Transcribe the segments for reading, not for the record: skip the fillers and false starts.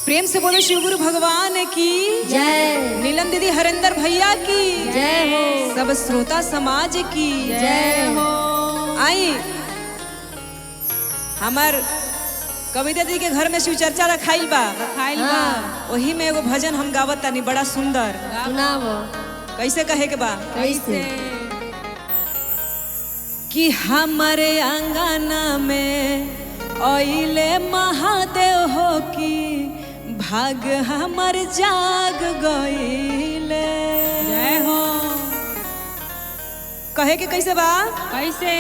प्रेम से बोलो शिव गुरु भगवान की जय। नीलम दीदी हरेंद्र भैया की जय हो। सब श्रोता समाज की जय हो। आई हमार कविता दी के घर में शिव चर्चा रखाइल बा वही में एगो भजन हम गावत तानी बड़ा सुंदर। सुनाओ। कैसे कहे के बा? कैसे? कि हमारे आंगना में ओइले महादेव हो की भाग हमर जाग गइले। जय हो। कहे के कैसे बा? कैसे?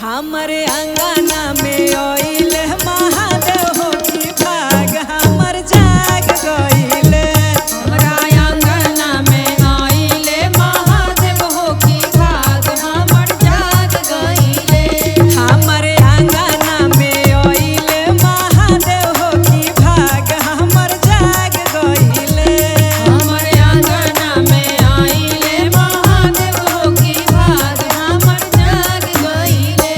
हमारे आंगना में ओइले महादेव हो की भाग हमर जाग गइले। हमरा आंगना में आइले महादेव हो की भाग हमर जाग गइले। हमारे आंगना में ओइले महादेव हो की भाग हमर जाग गइले। हमर आंगना में आइले महादेव हो की भाग हमर जाग गइले।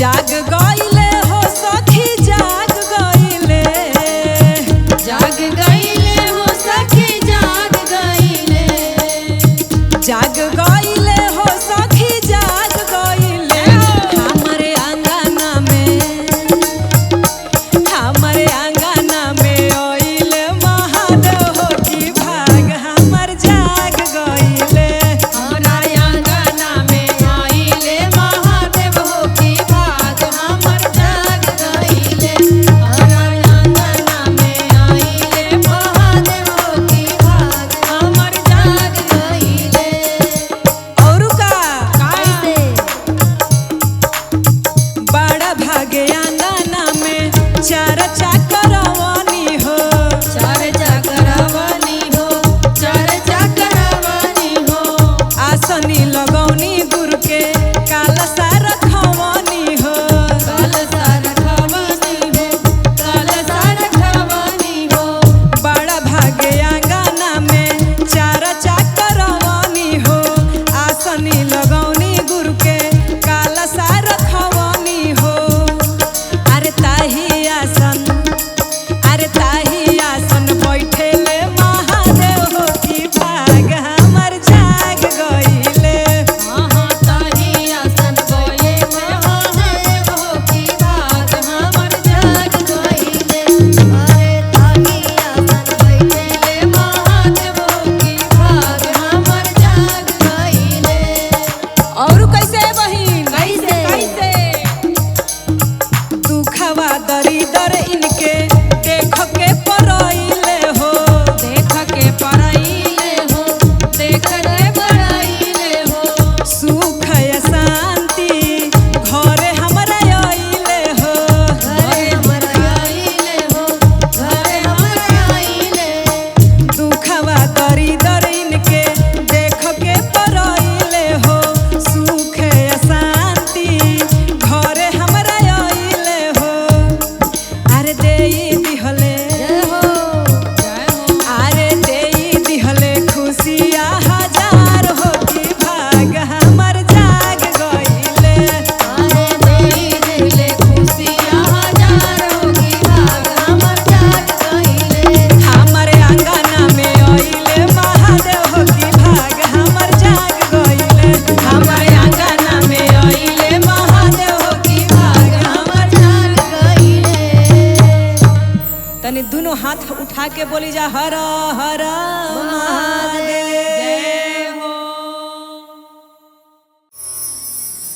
जाग गइले हो सखी जाग गइले। जाग गइले हो सखी जाग गइले। जाग गइले हो सखी जाग गइले। हमरे आंगना में ओइले महादेव हो की भाग हमर जाग गइले। हमरा आंगना में आइले महादेव हो की भाग हमर जाग गइले। हमरा आंगना में आइले महादेव हो की भाग हमर जाग गइले। औरु का कैसे? बड़ा भागे आंगना में चर्चा करवानी हो। चर्चा करवानी हो। चर्चा करवानी हो। आसनी लगौनी गुरु के कालसा रखवानी हो। कलसा रखवानी हो। कलसा रखवानी हो। बड़ा भागे आंगना में चर्चा करवानी हो। आसनी लगौनी गुरु के कालसा रखवानी हो। अरे ताही आसन बैठेले महादेव हो की भाग हमर जाग गइले। हाँ ताही आसन बोले महादेव हो की भाग हमर जाग गइले। अरे ताही आसन बैठेले महादेव हो की भाग हमर जाग गइले। और कैसे बहिन? कैसे? दुखवा दरिदर इनके देख के परइले हो। देख के पराइले हो। देख के पराइले हो। सुख या शांति घरे हमरा आइले हो। घरे हमर आइले हो। घरे हमर आइले। दुखवा दरिदर इनके देख के परइले हो। सुख या शांति घरे हमरा आइले हो। अरे देई दिहले जय हो। जय हो। अरे देई दिहले खुशिया हजार हो की भाग हमर जाग गइले। अरे देई दिले खुशियाँ हजार होगी भाग हमर जाग गइले। हमरे आंगना में ओइले महादेव हो की भाग हमर जाग गइले। हमरे आंगना में ओइले महादेव हो की भाग हमर जाग गइले। तनी दोनों हाथ उठा के बोली जा हर हर महादेव। जय हो।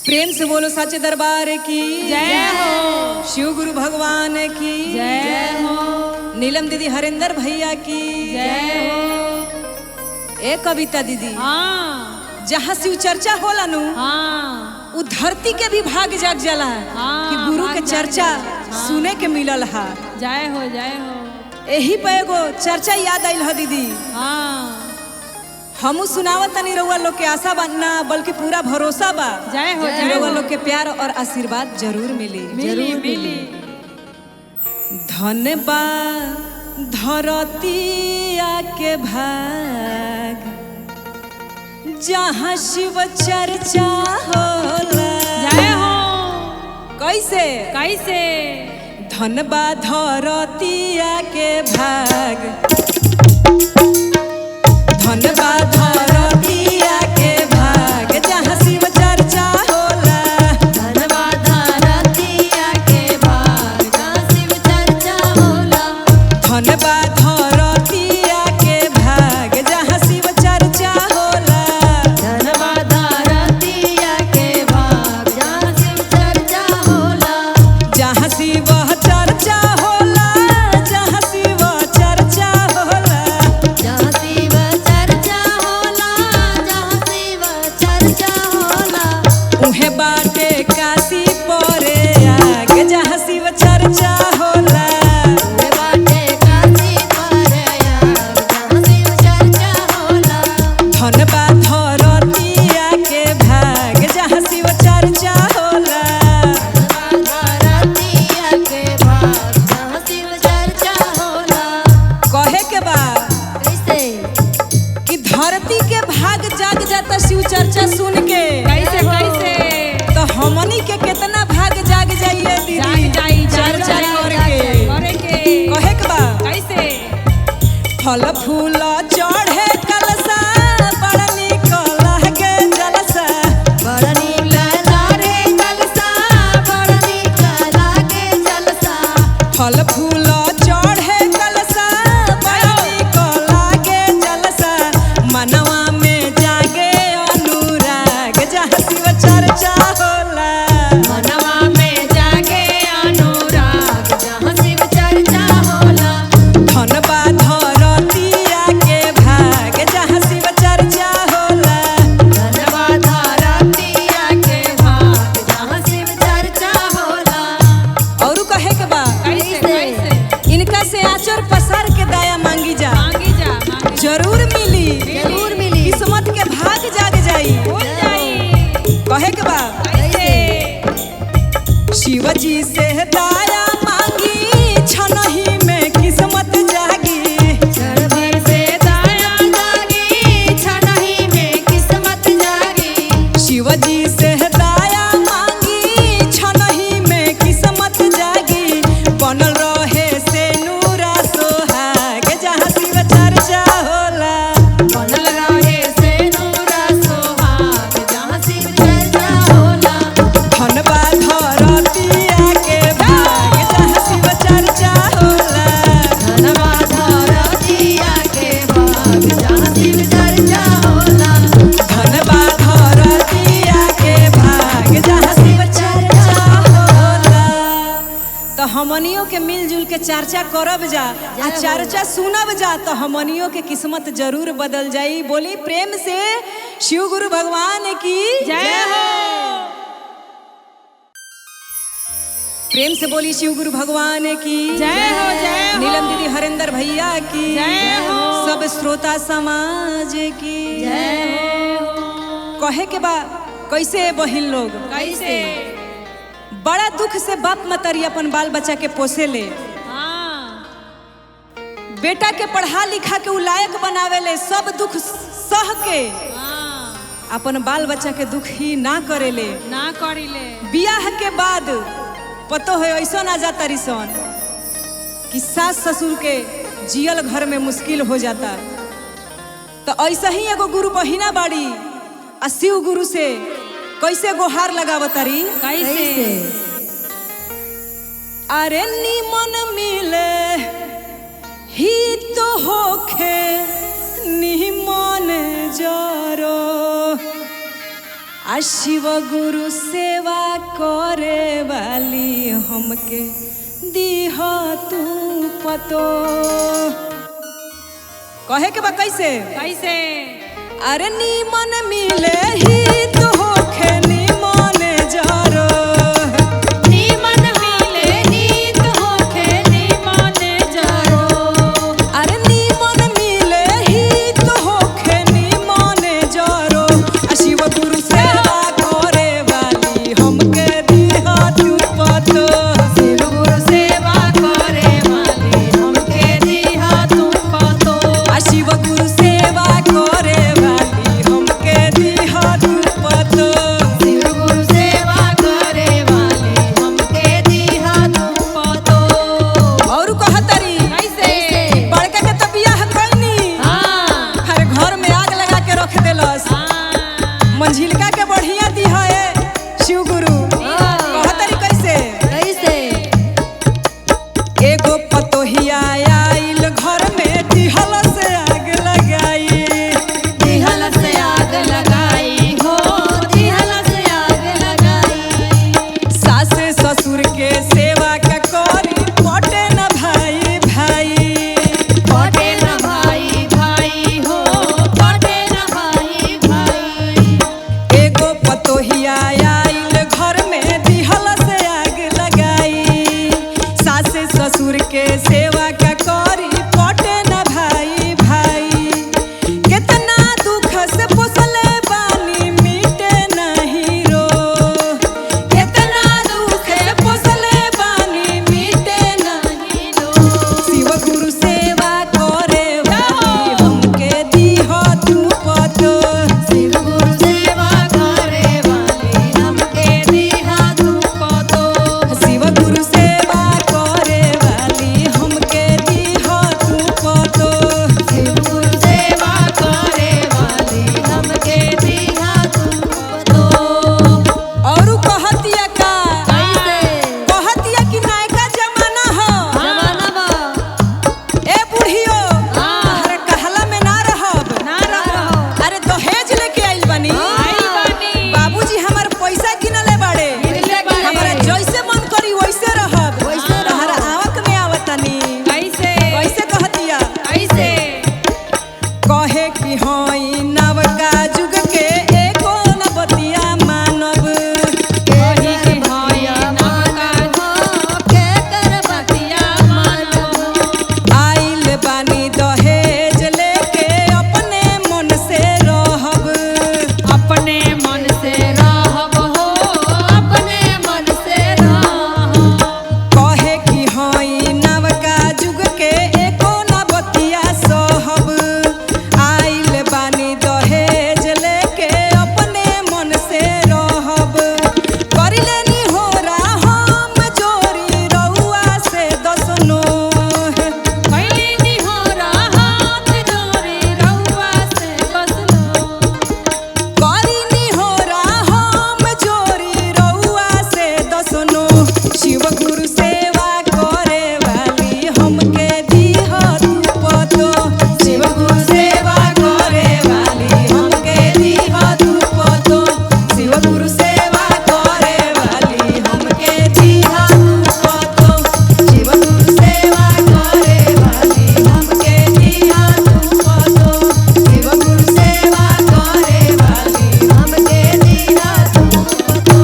प्रेम से बोलो सच्चे दरबार की जय हो। शिव गुरु भगवान की जय हो। नीलम दीदी हरेंद्र भैया की जय हो। ए कविता दीदी हाँ जहाँ शिव चर्चा होला नु हाँ उ धरती के भी भाग जाग जाला हाँ, कि गुरु के भाग चर्चा जाग जाला। सुने के मिलल हा। जय हो। जय हो। यही पे एगो चर्चा याद आइल ह दीदी। हाँ हमू सुनावत तनी रउआ लोग के आशा बा ना बल्कि पूरा भरोसा बा जय हो। कि जय रउआ हो। लोग के प्यार और आशीर्वाद जरूर मिली। मिली मिली। धन बा धरतिया के भाग जहाँ शिव चर्चा होला। जय हो। कैसे कैसे? धन बा धरतिया के भाग, धन बा धरतिया के भाग, जहाँ शिव चर्चा होला। धन बा धरतिया के भाग, जहाँ शिव चर्चा होला। धन बा धरतिया के भाग, जहाँ शिव चर्चा होला। धन बा धरतिया के भाग, जहाँ शिव चर्चा होला। जहाँ शिव चर्चा होला, जहाँ शिव चर्चा होला। जहाँ शिव चर्चा होला, जहाँ शिव चर्चा होला। उहे बाटे काशी परे आग, जहाँ शिव चर्चा होला। उहे बाटे काशी परे आग, जहाँ शिव चर्चा होला। धन बा धरतिया के भाग, जहाँ शिव चर्चा होला। धरतिया के भाग, जहाँ शिव चर्चा होला। कहे के बा कैसे कि धरती के भाग जाग जाता शिव चर्चा सुन के। कैसे कैसे तो हमनी के कितना भाग जाग जाइए दीदी, चर्चा करके। कहे के बा कैसे फल फूल चढ़े कलसा, बड़ा निक लागे जलसा। बड़ा नीक लागे जलसा, बड़ा नीक लागे जलसा। फल फूल चढ़े कलसा, बड़ा निक लागे जलसा। मनवा में जागे अनुराग, जहाँ शिव चर्चा होला। मनवा में जागे अनुराग, जहाँ शिव चर्चा होला। धन बा धरतिया के भाग, जहाँ शिव चर्चा होला। धन बा धरतिया के भाग, जहाँ शिव चर्चा होला। और कहे के बा कैसे इनका से आचर पसार के दया मांगी जा, मांगी जा जरूर मिली। जरूर मिली। किस्मत के भाग जाग जाई। हो जाई। कहे के बा कैसे शिव जी से दया मांगी, छनही में किस्मत जागी। चढ़े से दया जागी, छनही में किस्मत जागी। शिव जी से दया मांगी, छनही में किस्मत जागी। बनल रहे से नूरा सोहाग, जहाँ शिव चर्चा होला। बनल रहे से नूरा सोहाग, जहाँ शिव चर्चा होला। धन बा धरतिया के भाग, जहाँ शिव चर्चा होला। धन बा धरतिया के भाग, जहाँ शिव चर्चा होला। धन बा धरतिया के भाग, जहाँ शिव चर्चा होला। तो हमनियों के मिलजुल के चर्चा करब जा, आ चर्चा सुनब जा, तो हमनियों के किस्मत जरूर बदल जाई। बोली प्रेम से शिव गुरु भगवान की जय हो। प्रेम से बोली शिव गुरु भगवान की जय हो, जय हो। नीलम दीदी हरेंद्र भैया की जय हो। सब श्रोता समाज की जय हो। कहे के बा कैसे बहिन लोग कैसे बड़ा दुख से बाप मतरी अपन बाल बच्चा के पोसे ले। हाँ बेटा के पढ़ा लिखा के उ लायक बनावे ले, सब दुख सह के हाँ अपन बाल बच्चा के दुख ही ना करे ले। ना करिले बियाह के बाद पतो है ऐसा ना जाता रिसन कि सास ससुर के जियल घर में मुश्किल हो जाता। तो ऐसा ही एगो गुरु बहिना बाड़ी, आ शिव गुरु से कैसे गुहार लगावतारी। कैसे अरे निमन मिले ही तो होखे निमन जरो, आ शिव गुरु सेवा करे वाली हमके दीह तू पतो। कहे के बा कैसे कैसे अरे निमन मिले ही तो होखे निमन जरो, नीमन मिले नीत होखे नीमन जरो। अरे निमन मिले ही तो होखे निमन जरो, आ शिव गुरु सेवा करे वाली हमके दीह तू पतो। शिव गुरु सेवा करे वाली हमके दीहा तू पतो। आ शिव गुरु सेवा करे वाली हमके दीह तू पतो। एगो पतोहिया आइल घर में दिहल से आग लगाई, दिहल से आग लगाई हो, दिहल से आग लगाई। सास ससुर के सेवा का करी पटे न भाई भाई, पटे न भाई भाई हो, पटे न भाई भाई। एगो पतोहिया आइल घर में दिहल से आग लगाई, सास ससुर के सेवा का करी पटे न भाई भाई। कितना दुख से पोसले बानी मिटे नहीं रो, कितना दुख से पोसले बानी मिटे नहीं रो। शिव गुरु सेवा करे वाली हमके दीह तू पतो, शिव गुरु सेवा करे वाली हमके दीहा तू पतो। शिव गुरु सेवा करे वाली हमके दीह तू पतो। शिव गुरु सेवा करे वाली हमके दीहा तू पतो। औरू कहतिया का कैसे कहतिया कि नायका जमाना हो, जमाना बा ए बुढ़ियो हाँ। अरे कहला में ना रहब, ना रहो। अरे दहेज लेके आइल बनी, आइल बानी। बाबूजी हमार पैसा गिनले बाड़े, गिनले बाड़े। हमरा जैसे मन करी वैसे रहब, वैसे रहब। तहरा आवक में आवतनी। कैसे कैसे कहतिया कैसे कहे कि हई नवका जुग के एको न बतिया मानब, कही के भैया नाका हो के कर बतिया मानो। आइल बानी दहेज लेके अपने मन से रहब, अपने मन से रहब हो, अपने मन से रहब। कहे कि हई नवका जुग के एको न बतिया सहब। आइल बानी दहेज लेके अपने मन से रहब, करी लेनी होरा हम जोरी रउआ से दसनो, कैली निहोरा हाथ जोड़ी रउआ से बसलो। करी नी होरा हम जोरी रउआ से दसनो। शिव गुरु सेवा करे वाली हमके दीह तू पतो, शिव गुरु सेवा करे वाली हमके दीह तू पतो, शिव गुरु सेवा करे वाली हमके दीह तू पतो, शिव गुरु सेवा करे वाली हमके दीह तू पतो, शिव गुरु सेवा करे वाली हमके दीहा तू पतो।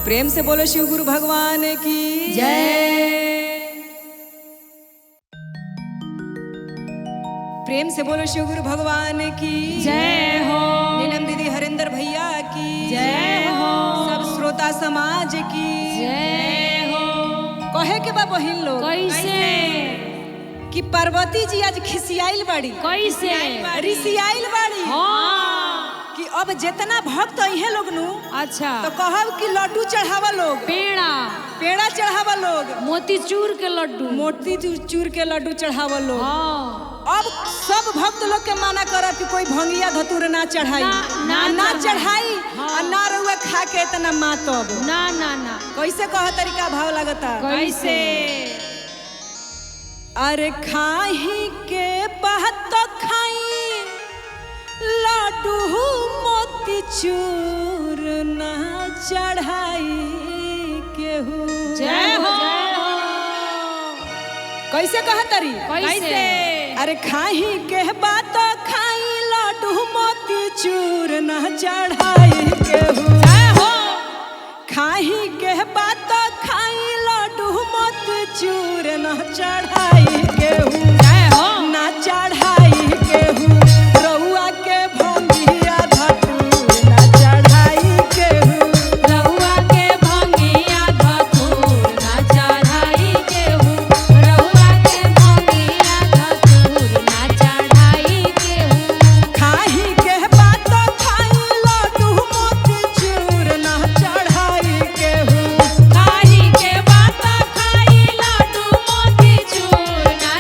प्रेम से बोलो शिव गुरु भगवान की जय। प्रेम से बोलो शिव गुरु भगवान की जय हो। नीलम दीदी हरिंदर भैया की जय हो। सब श्रोता समाज की जय हो। कहे के बा बहिन लोग कैसे कि पार्वती जी आज खिसियाइल बाड़ी, कैसे रिसियाइल बाड़ी हाँ। कि अब जितना भक्त अइहे लोग नु अच्छा तो कहब कि लड्डू चढ़ावा लोग, पेड़ा पेड़ा चढ़ावा लोग, मोतीचूर के लड्डू मोती चूर के लड्डू चढ़ावा लोग। हाँ। अब सब भक्त लोग के माना करब कि कोई भंगिया धतूर ना चढ़ाई, ना चढ़ाई और ना रउआ खा के इतना मातब। ना ना ना कैसे कह तरीका भाव लगता कैसे अरे खाही के बात तो खाई लड्डू मोती चूर ना चढ़ाई केहू। जय हो। कैसे कह तरी कैसे अरे खाही के बात तो खाई लड्डू मोती चूर ना चढ़ाई केहू। जय हो। खाही के बात तो खाई लड्डू मोती चूर ना चढ़ाई केहू। जय हो। ना चढ़ाई केहू रउआ के भंगिया धतूर ना चढ़ाई केहू। रउआ के भंगिया धतूर ना चढ़ाई केहू। रउआ के भंगिया धतूर ना चढ़ाई केहू। खाही के बात तो खाई लड्डू मोती चूर ना चढ़ाई केहू। खाही के बात खाई लड्डू मोतीचूर ना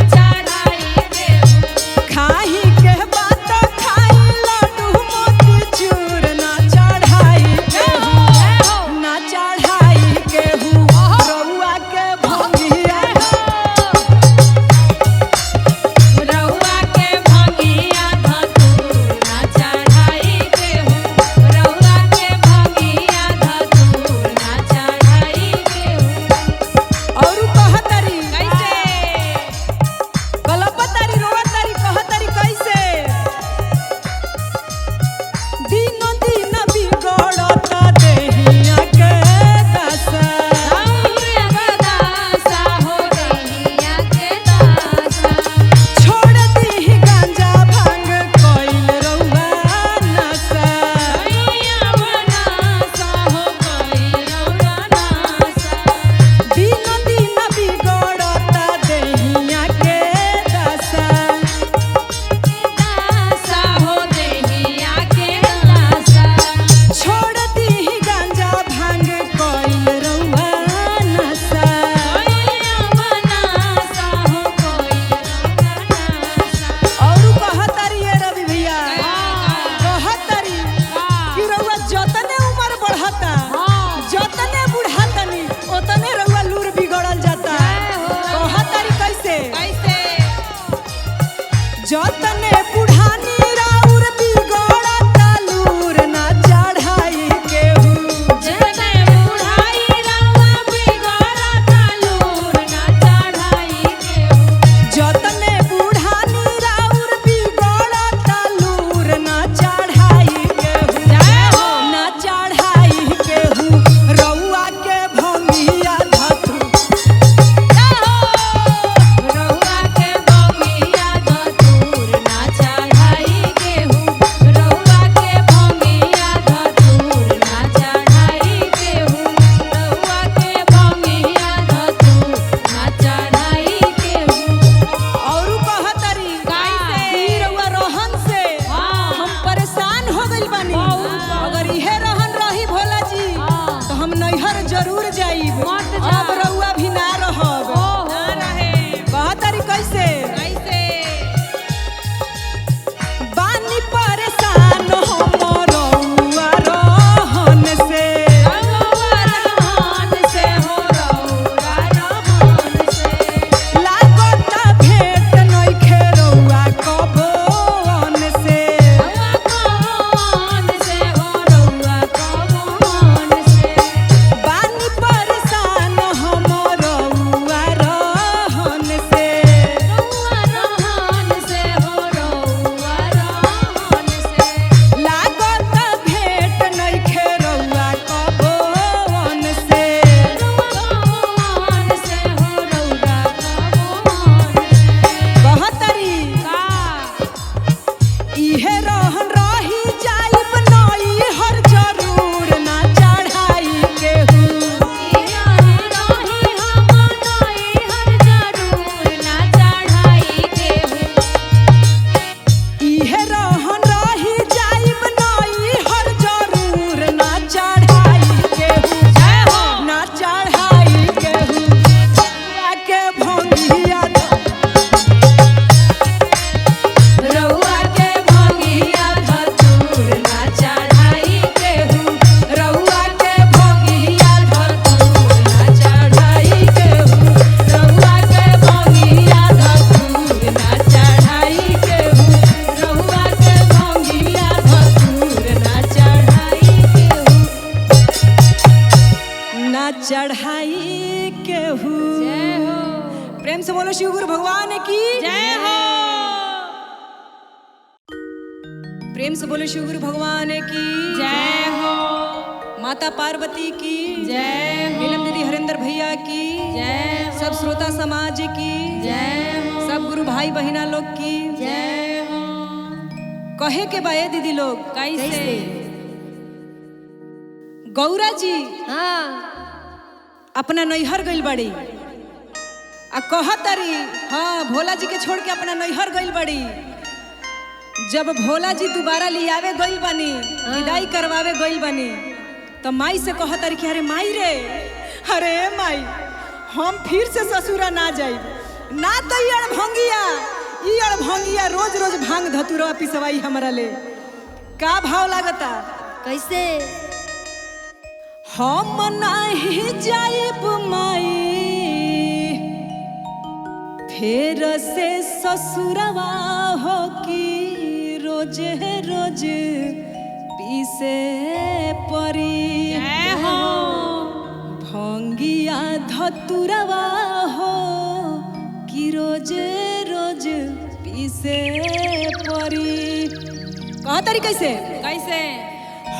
प्रेम से बोलो शिव गुरु भगवान की जय हो। प्रेम से बोलो शिव गुरु भगवान की जय हो। माता पार्वती की जय हो। नीलम दीदी हरेंद्र भैया की जय हो। सब श्रोता समाज की जय हो। सब गुरु भाई बहिना लोग की जय हो। कहे के बाए दीदी लोग कैसे? गौरा जी हाँ अपना नैहर गइल बड़ी आ कहतरी हाँ भोला जी के छोड़ के अपना नैहर गइल बड़ी। जब भोला जी दोबारा लियावे गइल बनी विदाई करवावे गइल बनी तो माई से कहतरी कि अरे माई रे, अरे माई हम फिर से ससुरा ना जाई ना तो ई अड़भंगिया रोज रोज भांग धतुरवा पिसवाई हमरा ले। का भाव लागता? कैसे? हम नाही जाइब माई फिर से ससुरवा हो कि रोज रोज पीसे परी। जय हो। भंगिया धतुरवा हो कि रोज रोज पीसे परी। कहा तरी कैसे? कैसे?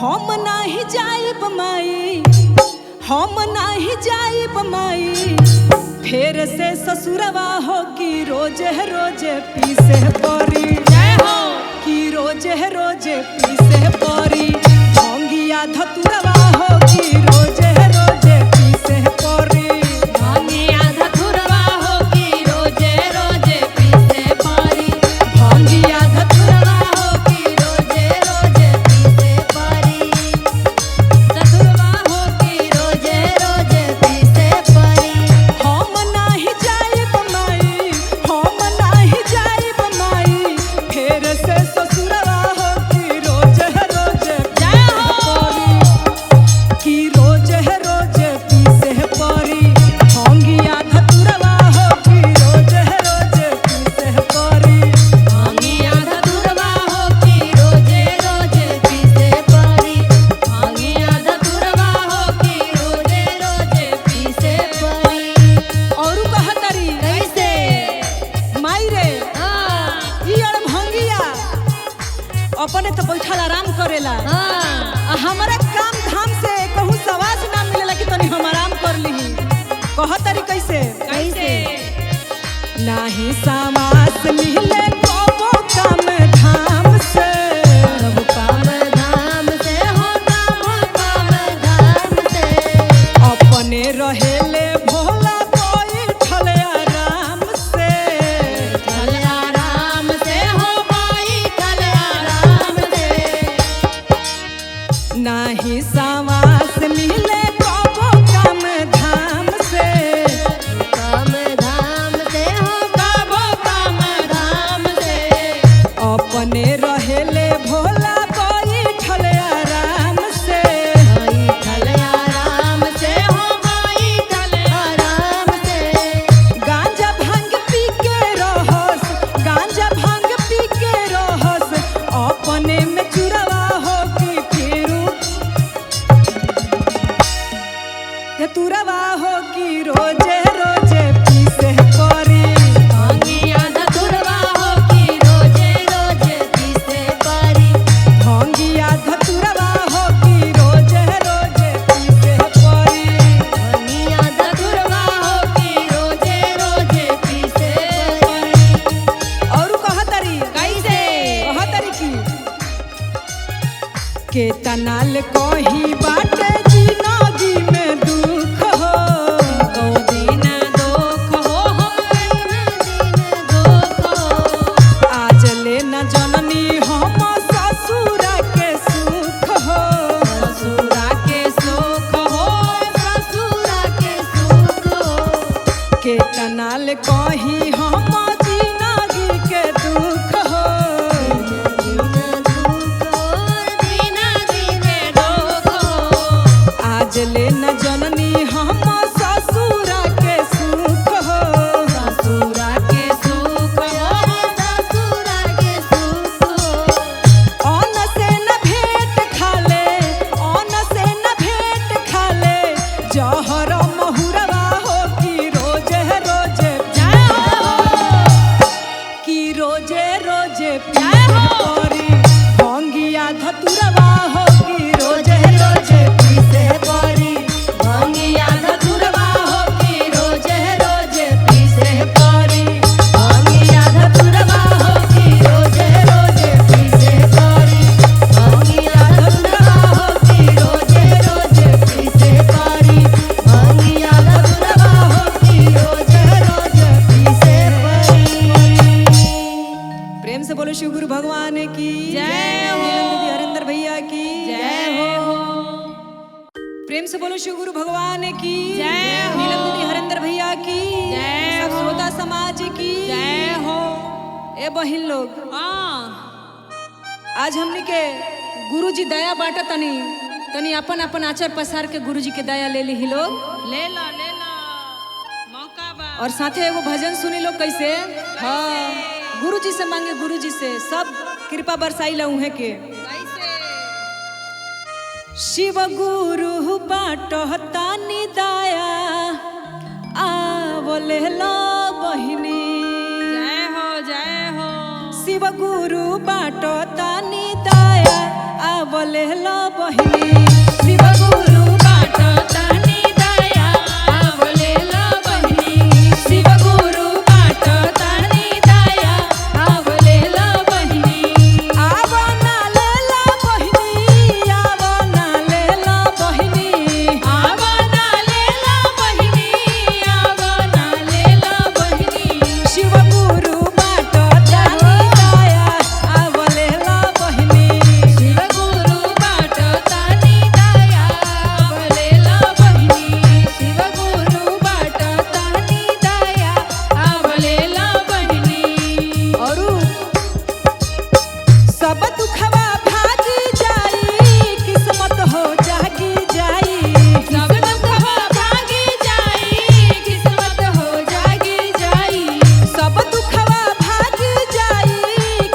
हम नाही जाइब माई, हम नाही जाइब माई फिर से ससुरवा हो कि रोज रोज पीसे परी। जय हो। कि रोज रोज पीसे परी। भंगिया धतुरवा हो कि रोज रोज पीसे परी। भंगिया धतुरवा हो कि रोज रोज पीसे परी। भंगिया धतुरवा हो कि रोज रोज पीसे परी। धतुरवा हो कि रोज रोज पीसे परी। हम नाही जाइब माई, हम नाही जाइब माई फिर से ससुरवा हो कि रोज रोज जय हो। कि रोज रोज पीसे परी। भंगिया धतुरवा हो कि रोज रोज पीसे परी। भंगिया धतुरवा हो कि रोज रोज पीसे परी। भंगिया धतुरवा हो कि रोज रोज पीसे परी। औरू कहतरी कैसे? माई रे हाँ ई अड़भंगिया अपने तो बैठल आराम करेला हाँ आ हमारा काम धाम से कहूँ सवास ना मिलेला कि तनी हम आराम कर लीही। कहतरी कैसे? कैसे? नाही सामास मिले कबो काम धाम से। सब काम धाम से हो काम धाम से। अपने रहेले भोला बैठल आराम से। चल आराम से हो माई चल आराम से। नाही सामास मिले कबो काम धाम से। काम धाम से हो काबो काम धाम से। अपने रहेले भोला बैठल आराम से। माई चल आराम से हो माई चल आराम से। गांजा भांग पी के रहस, गांजा भांग पी के रहस अपने में चुरवा हो कि फिरू तुरवा हो कि रोज रोज पीसे परी। भंगिया धतुरवा हो कि रोज रोज पीसे परी। भंगिया धतुरवा हो कि रोज रोज पीसे परी। भंगिया धतुरवा हो कि रोज रोज पीसे परी। और कहतरी कैसे? कहतरी की के तनाल कही बाटे जिंदगी में दुख हो। को दिन दुख हो हम दिन दुख हो। आज ले न जननी हम ससुरा के सुख हो। ससुरा के सुख हो ससुरा के सुख हो। के तनाल कही हम जिंदगी के दुख हो। दिन दुख हो दिन दिन दुख हो। आज ले न जननी हम ससुरा के सुख हो। ससुरा के सुख हो ससुरा के सुख हो। अन्न से न भेंट खाले, अन्न से न भेंट खाले जहर महुरवा हो कि रोज रोज जय शिव गुरु भगवान की जय हो। नीलम दीदी हरिंदर भैया की जय हो। प्रेम से बोलो शिव गुरु भगवान की जय हो। नीलम दीदी हरिंदर भैया की जय सब हो। श्रोता समाज की जय हो। ए बहिन लोग, हाँ, आज हमने के गुरु जी दया बांटा तनी तनी अपन अपन आचार पसार के गुरु जी के दया ले ली ही लोग, ले लो मौका बा। और साथे एगो भजन सुनी लोग कैसे। हाँ, गुरु जी से मांगे, गुरु जी से सब कृपा बरसाई ला उहे के। कैसे? शिव गुरु बाटो तानी दया आवले लो बहिनी। जय हो, जय हो। शिव गुरु बाटो तानी दया आवले लो बहिनी। शिव गुरु बाटो तानी दया आवले लो बहिनी। शिव गुरु बाटो तानी दया आवले लो बहिनी। आवना ले लो बहिनी, आवना ले लो बहिनी, आवना ले लो बहिनी, आवना ले लो बहिनी। शिव गुरु बाटो तानी दया आवले लो बहिनी। शिव गुरु बाटो तानी दया आवले लो बहिनी। शिव गुरु बाटो तानी दया आवले लो बहिनी। औरू सब दुखवा भागी जाई, किस्मत हो जागी जाई। सब दुखवा भागी जाई, किस्मत हो जागी जाई। सब दुखवा भागी जाई,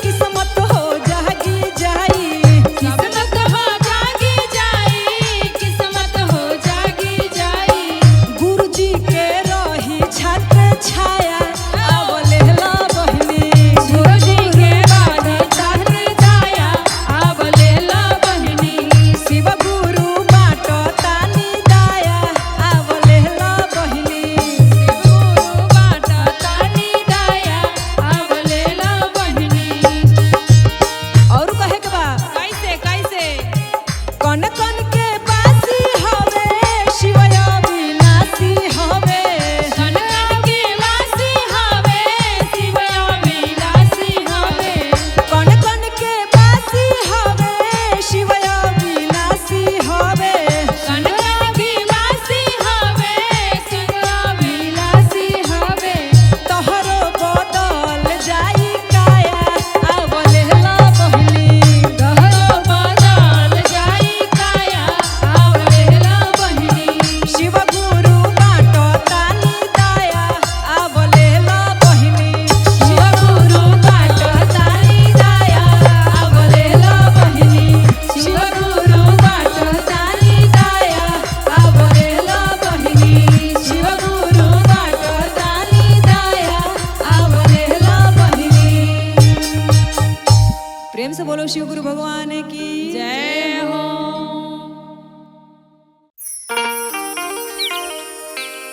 किस्मत हो जागी जाई। सब दुखवा जागी जाई, किस्मत हो जागी जाई। गुरु जी के रही छत्र छाया आवले ला बहिनी। गुरु जी के रही छत्र छाया आवले ला बहिनी। शिव गुरु बाटो तानी दया आवले ला बहिनी। शिव गुरु बाटो तानी दया आवले ला बहिनी। और कहे के बा कैसे कैसे? कौन कौन के बासी हवे, शिव अविनाशी हवे। कन के वासी हवे, शिव अविनाशी हवे। कौन कौन के बासी हवे, शिव अविनाशी हवे। कन के वासी हवे, शिव अविनाशी हवे। तोहरो बदल जाई काया आवले ला बहिनी। तोहरो बदल जाई काया आवले ला बहिनी। शिव गुरु बाटो तानी दया आवले ला बहिनी। शिव गुरु बाटो तानी दया आवले ला बहिनी। शिव गुरु बाटो तानी दया आवले ला बहिनी। शिव गुरु बाटो तानी दया आवले ला बहिनी। प्रेम से बोलो शिव गुरु भगवान की जय हो।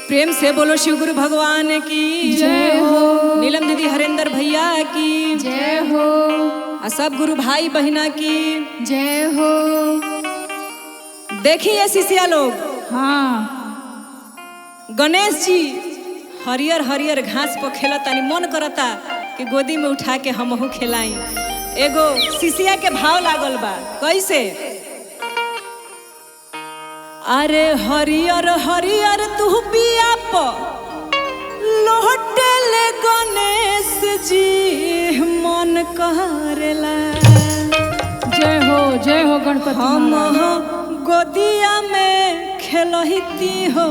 प्रेम से बोलो शिव गुरु भगवान की जय हो। नीलम दीदी हरिंदर भैया की जय हो, और सब गुरु भाई बहिना की जय हो। देखिए शिष्या लोग, हाँ, गणेश जी हरियर हरियर घास पर खेलत तानी, मन करता कि गोदी में उठा के हमहू खेलाई। एगो शिष्या के भाव लागल बा कैसे। अरे हरियर हरियर तू पिया प लोटले गणेश जी मन करेला। जय हो गणपति हम महाराज। गोदिया में खेलहिती हो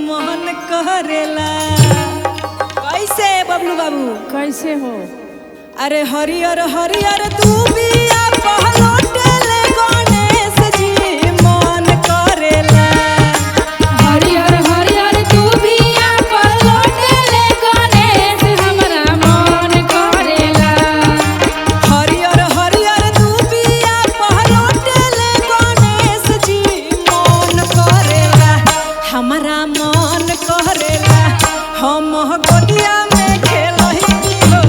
मन करेला। कैसे बबलू बाबू? कैसे हो? अरे हरियर हरियर तू बिया पहलोटेले गणेश जी मन करेला। हरियर हरियर तू बिया पलोटेले गणेश हमरा मन करेला। हरियर हरियर तू बिया पहलोटेले गणेश जी मन करेला। हमारा मन करेला, हम गोदिया में खेलहिती हो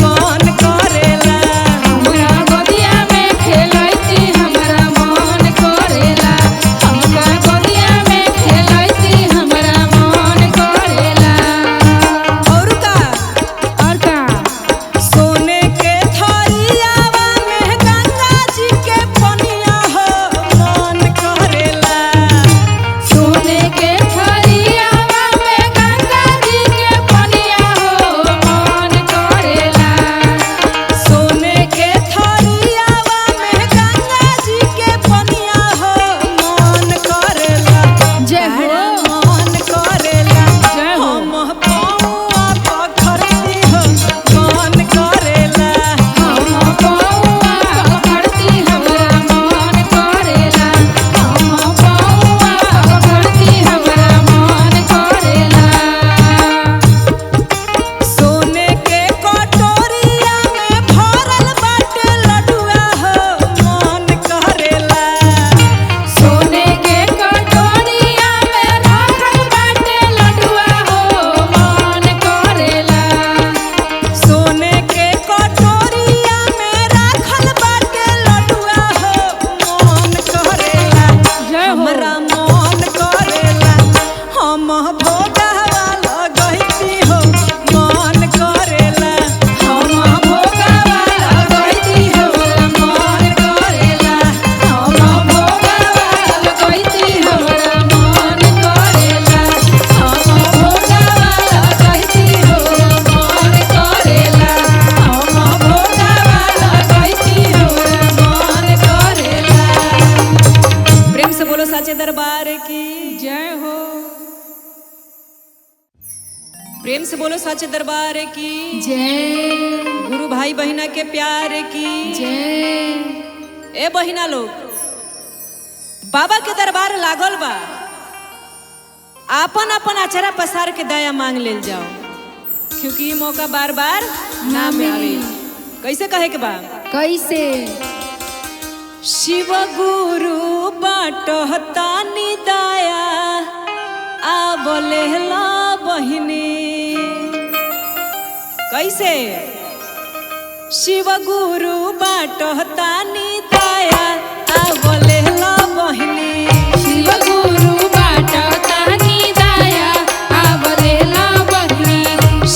मन करेला। हमरा गोदिया में खेल प्रेम से बोलो सच दरबार की जय। गुरु भाई बहिना के प्यार की जय। ए बहिना लोग, बाबा के दरबार लागल बा, आपन आपन आचरा पसार के दया मांग लेल जाओ, क्योंकि ये मौका बार बार ना मिले। कैसे कहे के बा? कैसे? शिव गुरु बाटहतानी दया आ बोलेला बहिनी। कैसे? शिव गुरु बाटहतानी दया आ बोलेला बहिनी। शिव गुरु बाटतानी दया आवलेला बहिनी।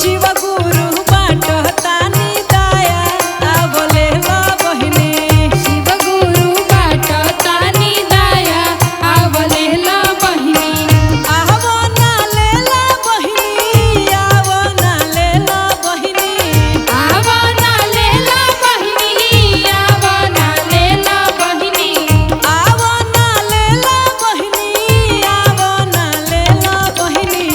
शिव गुरु बाटहतानी दया आ बोलेला बहिनी। शिव गुरु बाटतानी दया आवलेला बहिनी। आवो ना लेला बहिनी, आवो ना लेला बहिनी। आवो ना लेला बहिनी, आवो ना लेला बहिनी। आवो ना लेला बहिनी, आवो ना लेला बहिनी।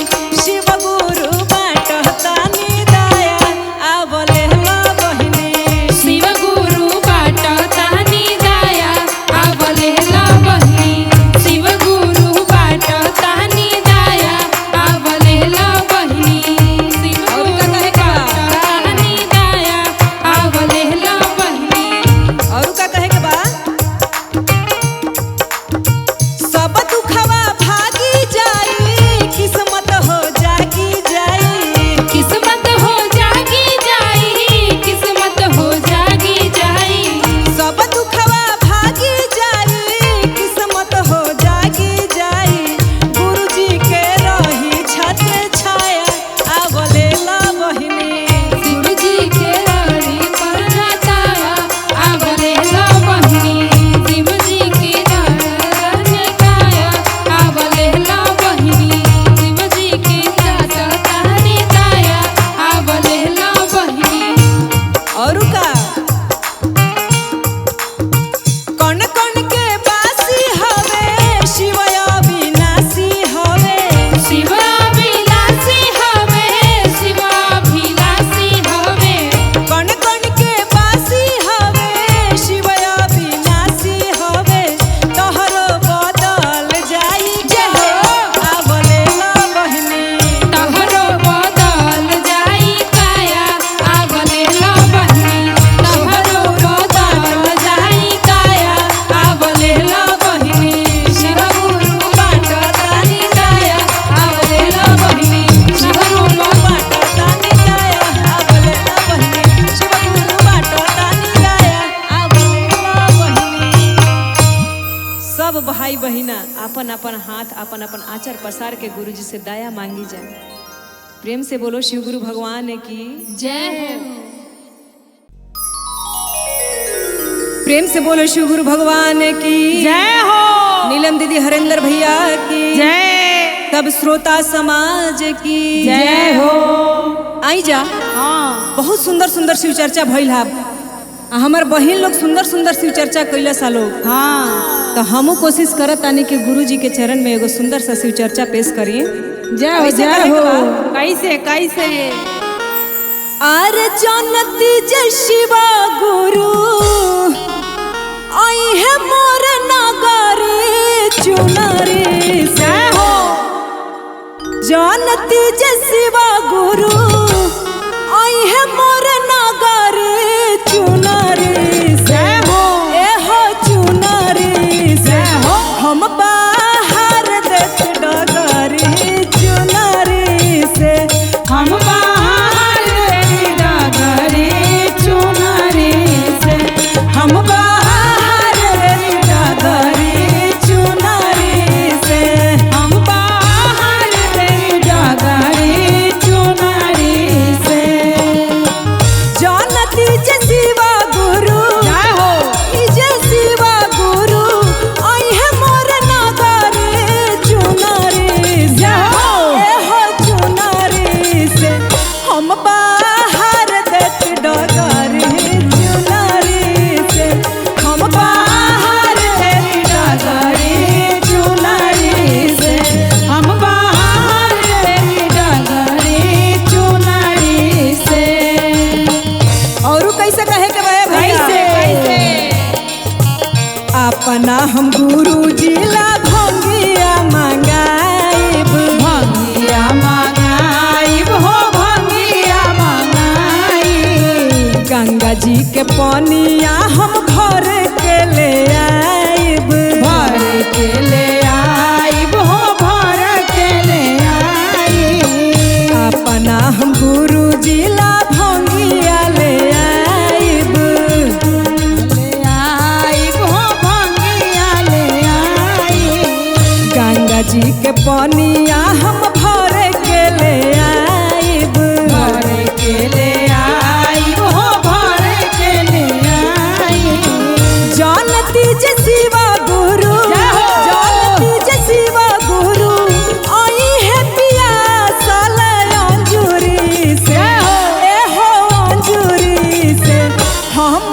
शिव गुरु बाटहतानी दया आ बोलेला बहिनी। शिव गुरु बाटतानी दया आवलेला बहिनी। शिव गुरु बाटतानी दया आवलेला बहिनी। शिव और गुरु का कहे का? बाटतानी दया आवलेला बहिनी। और का कहे के बा? सब दुखवा भागी जाई, किस्मत हो जागी जाई। किस्मत हो जागी जाई, किस्मत हो जागी जाई। सब दुखवा भागी जाई, किस्मत हो जागी जाई। गुरुजी के रही छत छाया आ बोलेला बहिनी। गुरुजी के रानी पर छाया आवलेला बहिनी। शिवजी के रानी छाया आवलेला बहिनी। शिवजी के रानी छाया आवलेला बहिनी। और का? कौन कौन के बासी हवे, शिव अविनाशी हवे। शिव अभिलाषी हवे, शिव अभिलाषी हवे। कौन कौन के बासी हवे, शिव अविनाशी हवे। तोहरो बदल जाई जय हो। आ बोलेला बहिनी। तहरो बदल जाई काया आवलेला बहिनी। तहरो बदल जाई काया आवलेला बहिनी। शिव गुरु बाटतानी दया आवलेला बहिनी। शिव गुरु बाटतानी दया आ बोलेला बहिनी। शिव गुरु बाटतानी दया आ बोलेला बहिनी। सब भाई बहिना अपन अपन हाथ अपन अपन आचर पसार के गुरुजी से दया मांगी जाए। प्रेम से बोलो शिव गुरु भगवान की। जय हो। प्रेम से बोलो शिव गुरु भगवान की जय हो। नीलम दीदी हरेंद्र भैया की जय। सब श्रोता समाज की जय हो। आई जा। हाँ। बहुत सुंदर सुंदर शिव चर्चा भइल हा। हमार बहिन लोग सुंदर सुंदर शिव चर्चा कैला सा लोग। हाँ। तो हमू कोशिश करत तानी कि गुरु जी के चरण में एगो सुंदर सा शिव चर्चा पेश करिए। जय हो। कैसे जय कहे हो। के बा? कैसे कैसे? आर जानती जय शिवा गुरु आई है मोर नगरी चुनरी। जय हो। जानती जय शिवा गुरु आई है मोर नगरी चुनरी। जय हो। ए हो चुनरी। जय हो। हम बाहर देख डगरी चुनरी से। हम बाहर रे डगरे चुनरी से। हम बाहर रे डगरी चुनरी से। हम बाहर रे डगरे चुनरी गंगा जी के पनिया हम भर के ले आइब, भर के ले आइब हो, भर के ले आइब। अपना हम गुरु जिला भंगिया ले आइब, ले आइब हो, भंगिया ले आइब। गंगा जी के पनिया हम भर के ले आइब, भर के ले आइब हो, भर के ले आइब। जानती जे शिवा गुरु, जानती जे शिवा गुरु आई है पिया साला अंजूरी से, ए हो अंजूरी से हम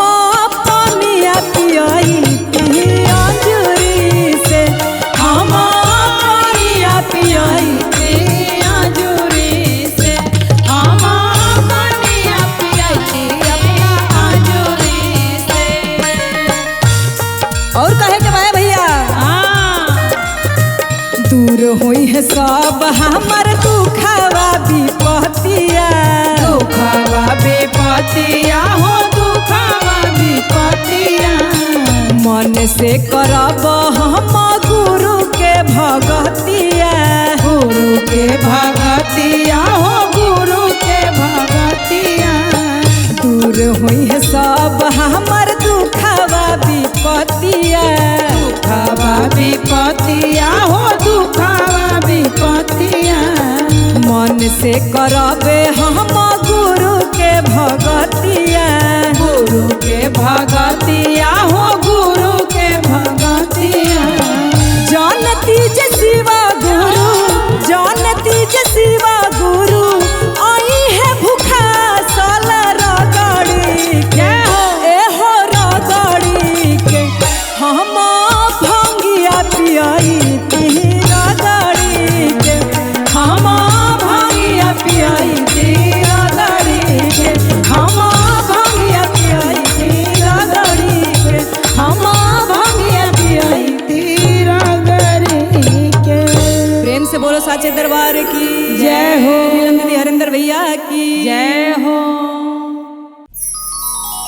पानिया पियाई ती अंजूरी से, हम पानिया पियाई ती अंजूरी से, हम पानिया पियाई ती अपना अंजूरी से। और कहे के भाई भैया दूर होई है सब हमर दुखवा विपतिया, दुखवा विपतिया हो, दुखवा विपतिया। मन से करब हम गुरु के भगतिया, गुरु के भगतिया हो, गुरु के भगतिया। दूर होई है सब हमर दुखवा विपतिया, दुखवा विपतिया हो, दुखवा विपतिया। मन से करबे हम गुरु के भगतिया, गुरु के भगतिया हो, गुरु के भगतिया। जानती जे शिवा गुरु, जानती जे शिवा गुरु आई है भूखा साला रगड़ी के, ए हो रगड़ी के हम भंगिया पियाई ती रगड़ी के, हम भंगिया पियाई ती रगड़ी के, हम भंगिया पियाई ती रगड़ी के, हम भंगिया पियाई तीरा गरी के। प्रेम से बोलो साचे दरबार की जय हो। नीलम दीदी हरिंदर भैया की जय हो।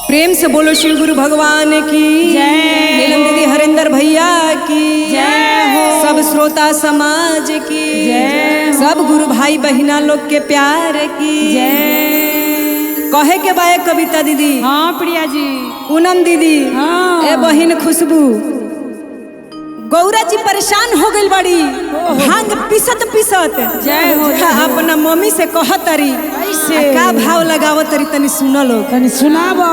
प्रेम से बोलो शिव गुरु भगवान की जय। नीलम दीदी हरिंदर भैया की जय हो। सब श्रोता समाज की जय हो। सब गुरु भाई बहिना लोग के प्यार की जय। कहे के बाय कविता दीदी, हाँ प्रिया जी। पूनम दीदी, हाँ। ए बहिन खुशबू, गौरा जी परेशान हो गई बड़ी भांग पिसत पिसत। जय हो, जय हो। अपना मम्मी से कहतरी कैसे? का भाव लगावतरी तनी सुन लो। तनी सुनाबो।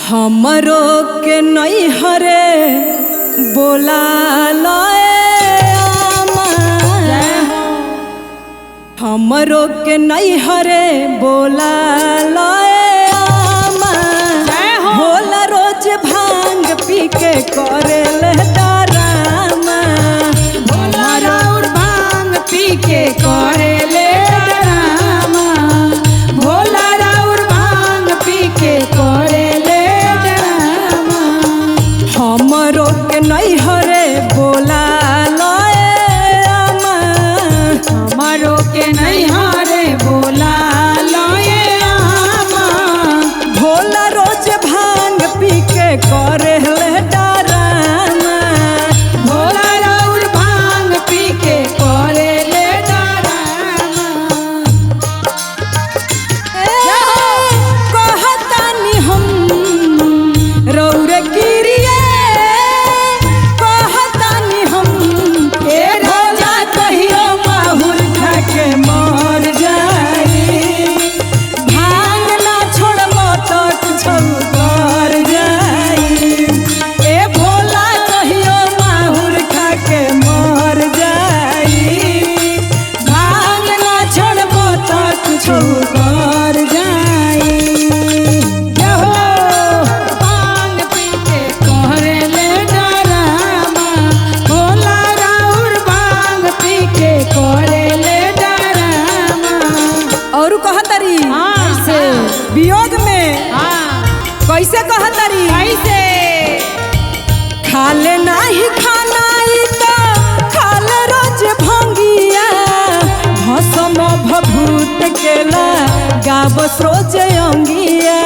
हमरो के नहीं हरे बोला जय हो। हमरो के नहीं हरे बोला जय हो। भोला रोज भांग पी के करेल डरामा, भोला राउर भांग पी के करे ले डरामा। भोला राउर भांग पी के करे ले डरामा। हमरो के नहीं हरे बोला हमारो के नहीं हारे बोला लोए आमा। भोला रोज भांग पी के करेल डरामा, भोला राउर भांग पी के करे ले डरामा। कहतानी हम रौर गिरिए, कहतानी हम ए भोला कहियो माहुर खा के मर जाई। भांग ना छोड़ब तो कुछ कर जाई, ए भोला कहियो माहुर खा के मर जाई। भांग ना छोड़बो तो कुछो कर जाई। जय हो। भांग पी के करे ले डरामा। भोला राउर भांग पी के करे ले डरामा। और कहतरी कैसे? वियोग में हाँ कैसे कहतरी, कैसे? खाले नाही खाना ई तो खाले रोज भंगिया, भस्म भभूत केला गाँव गावस रोज अंगिया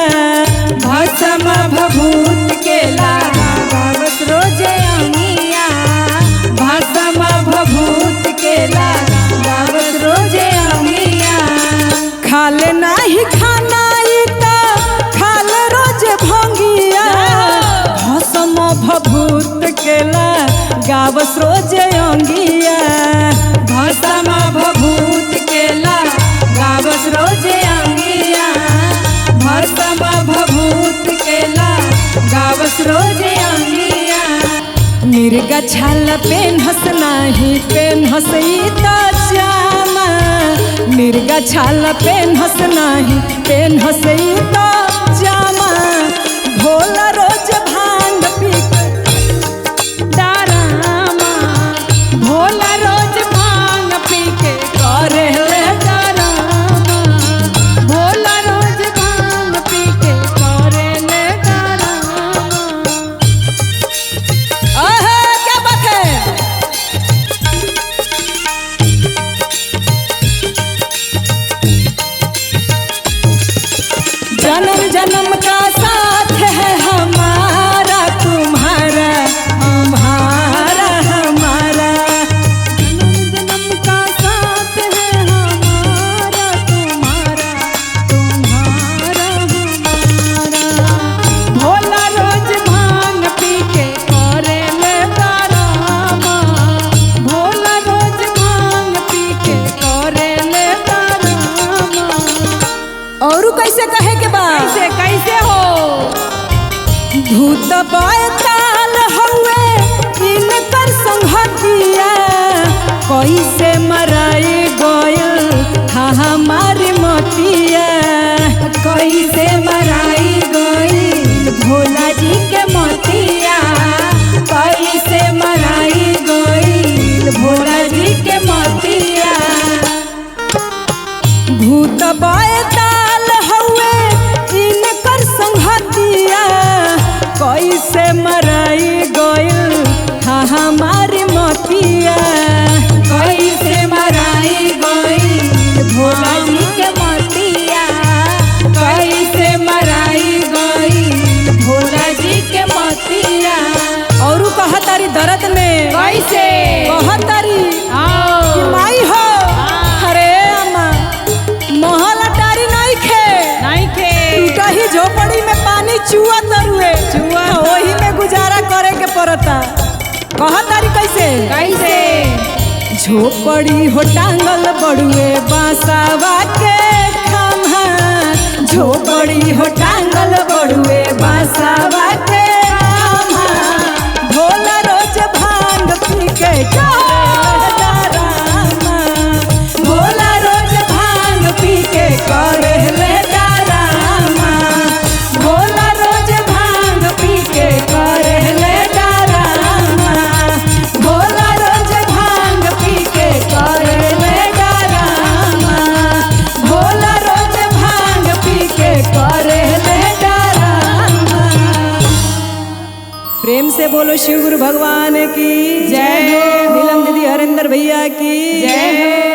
भस्म भभूत के लगावस रोज अंगिया भस्म भभूत के लगावस रोज अंगिया खाले नाही खाना इता खाले रोज भंगिया भस्म भभूत के गावस रोज अंगिया भस्म भभूत के लगावस रोज अंगिया भस्म भभूत के लगावस रोज अंगिया मिर्गा छाल पेन हस नाही पेन हसई त जामा मिर्गा छाल पेन हस नाही पेन हसई त जामा भोला रोज भांग पी डरामा भोला रोज भांग पी के करे ले डरामा भोला रोज भांग पी के करे ले डरामा आहा क्या बात है। जन्म जन्म का साथ है हमारा तुम्हारा हमारा हमारा जन्म जन्म का साथ है हमारा तुम्हारा तुम्हारा हमारा भोला रोज भांग पी के करे ले डरामा भोला रोज भांग पी के करे ले डरामा और कैसे कहे के बा कैसे कैसे हो धूत बैताल हवे इनकर संगतिया कैसे मराई गयल हा हमारी मतिया कैसे मराई गई भोला जी के मोतिया कैसे मराई गई भोला जी के मोतिया भूत बैताल हवे इनकर संगतिया कैसे मराई गयल हा हमारी मतिया कैसे मराई गई भोला जी के मोतिया कैसे मराई गई भोला जी के मोतिया और कहतारी दर्द में कैसे कहतारी आओ कि माई हो अरे अम्मा महल अटारी नहीं खे नहीं के टूटा ही झोपड़ी में पानी चुआ तरुए चुआ वही में गुजारा करे के पड़ता कहतारी कैसे कैसे झोपड़ी हो टांगल बड़ुए बांसावा के खम्हा झोपड़ी हो टांगल बड़ुए बांसावा के खम्हा भोला रोज भांग पी के डरामा भोला रोज भांग पी के करे ले डरामा भोला रोज भांग पी के करे ले डरामा भोला रोज भांग पी के करे ले डरामा भोला रोज भांग पी के करे ले डरामा। प्रेम से बोलो शिव गुरु भगवान की जय हो। नीलम दीदी हरेंद्र भैया की जय हो।